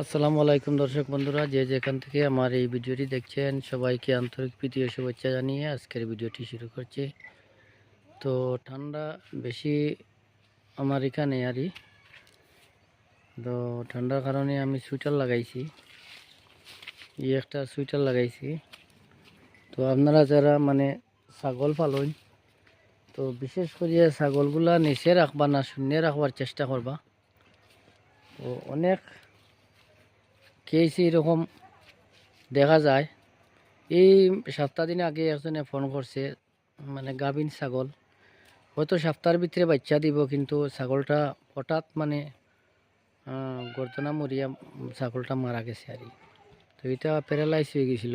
আসসালামু আলাইকুম দর্শক বন্ধুরা, যে যেখান থেকে আমার এই ভিডিওটি দেখছেন সবাইকে আন্তরিক প্রীতি ও শুভেচ্ছা জানিয়ে আজকের ভিডিওটি শুরু করছি। তো ঠান্ডা বেশি আমার এখানে আরই, তো ঠান্ডার কারণে আমি সোয়েটার লাগাইছি, এই একটা সোয়েটার লাগাইছি। তো আপনারা যারা ছাগল পালন, তো বিশেষ করে ছাগলগুলা নিচে রাখবা না, শূন্য রাখবার চেষ্টা করবা। তো অনেক কেস এরকম দেখা যায়। এই সপ্তাহ দিন আগে একজনে ফোন করছে, গাভিন ছাগল, হয়তো সপ্তাহের ভিতরে বাচ্চা দিব, কিন্তু ছাগলটা হঠাৎ গর্দনা মরিয়া ছাগলটা মারা গেছে আর কি। তো এটা প্যারালাইজ হয়ে গেছিল।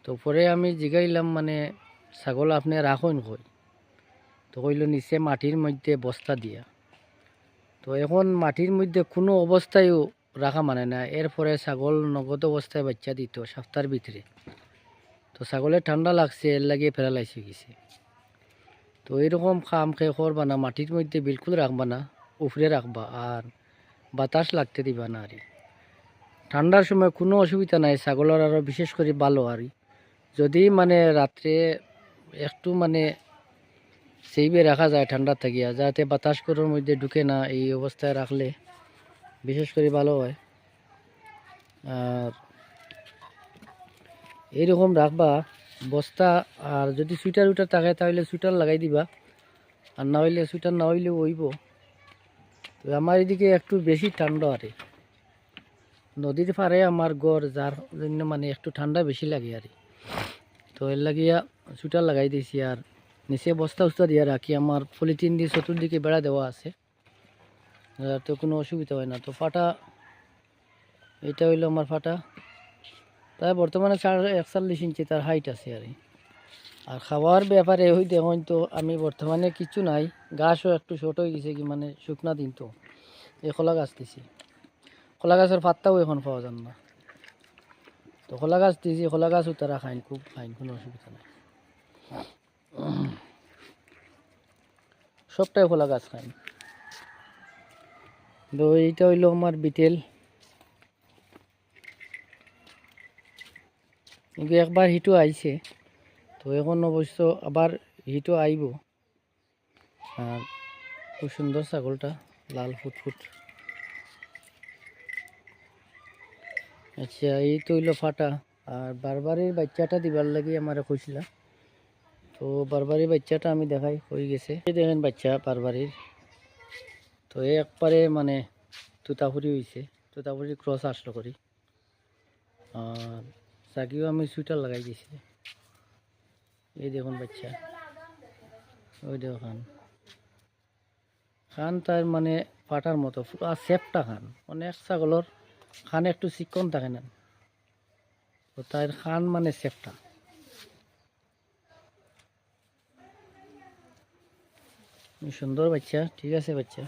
তো পরে আমি জিগাইলাম, ছাগল আপনি রাখুন কই? তো কইল নিচে মাটির মধ্যে বস্তা দিয়া। তো এখন মাটির মধ্যে কোনো অবস্থায়ও রাখা না, এরপরে ছাগল নগদ অবস্থায় বাচ্চা দিত সপ্তাহের ভিতরে। তো ছাগলের ঠান্ডা লাগছে, এর লাগিয়ে প্যারালাইজ হয়ে গেছে। তো এরকম খাম খেয়ে করবা না, মাটির মধ্যে বিলকুল রাখবা না, উপরে রাখবা আর বাতাস লাগতে দিবা না। আর ঠান্ডার সময় কোনো অসুবিধা নাই, ছাগলের আরও বিশেষ করে ভালো। আর যদি রাত্রে একটু সেইবে রাখা যায় ঠান্ডা থাকিয়া, যাতে বাতাস করার মধ্যে ঢুকে না, এই অবস্থায় রাখলে বিশেষ করে ভালো হয়। আর এইরকম রাখবা বস্তা। আর যদি সুইটার উইটার থাকে তাহলে সুইটার লাগাই দিবা, আর না হইলে সুইটার না হইলেও হইব। তো আমার এদিকে একটু বেশি ঠান্ডা আরে, নদীর পাড়ে আমার ঘর, যার জন্য একটু ঠান্ডা বেশি লাগে আর। তো এর লাগিয়া সুইটার লাগাই দিয়েছি, আর নিচে বস্তা উস্তা দিয়ে রাখি। আমার পলিথিন দিয়ে চতুর্দিকে বেড়া দেওয়া আছে, তো কোনো অসুবিধা হয় না। তো ফাটা, এটা হইলো আমার ফাটা। তাই বর্তমানে 41 ইঞ্চি তার হাইট আছে আর। আর খাওয়ার ব্যাপারে ওই দেখুন, তো আমি বর্তমানে কিছু নাই, গাছও একটু ছোট হয়ে গেছে কি, শুকনা দিন। তো এই কলা গাছ দিছি, কলা গাছের পাত্তাও এখন পাওয়া যান না। তো কলা গাছ দিয়েছি, কলা গাছও তারা খাইন, খুব খাইন, কোনো অসুবিধা নাই। সবটাই কলা গাছ খাইন। তো এইটা হইলো আমার বিটেল, কিন্তু একবার হিটও আইছে। তো এখন অবশ্য আবার হিটও আইব। আর খুব সুন্দর ছাগলটা, লাল ফুটফুট। আচ্ছা, এই তো হইলো ফাটা। আর বারবারের বাচ্চাটা দিবার লাগি আমার কইছিল। তো বারবারির বাচ্চাটা আমি দেখাই, হয়ে গেছে। এই দেখেন বাচ্চা বারবারির। তো একবারে তুতাপুরি হয়েছে, তুতাপুরি ক্রস আসলো করি। আর চাকিও আমি সুইটার লাগাই দিয়েছি। এই দেখুন বাচ্চা, ওই দেখুন খান তার ফাটার মতো পুরো সেপটা খান। অনেক ছাগলের খান একটু চিকন থাকে না, তো তার খান সেপটা। সুন্দর বাচ্চা, ঠিক আছে বাচ্চা।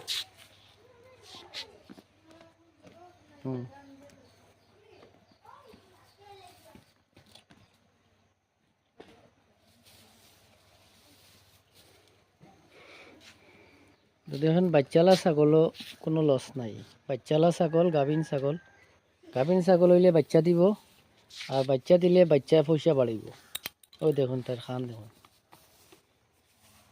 হুম, তো দেখুন বাচ্চালা ছাগলও কোনো লস নাই। বাচ্চালা ছাগল, গাভিন ছাগল হইলে বাচ্চা দিব, আর বাচ্চা দিলে বাচ্চা পয়সা বাড়িব। ওই দেখুন তার খান দেখুন,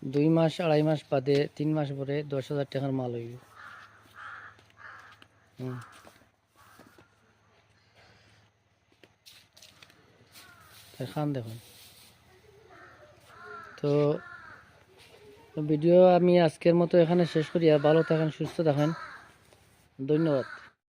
2 মাস 2.5 মাস বাদে 3 মাস পরে 10,000 টাকার মাল হইব। তার খান দেখুন। তো ভিডিও আমি আজকের মতো এখানে শেষ করি। আর ভালো থাকেন, সুস্থ থাকেন, ধন্যবাদ।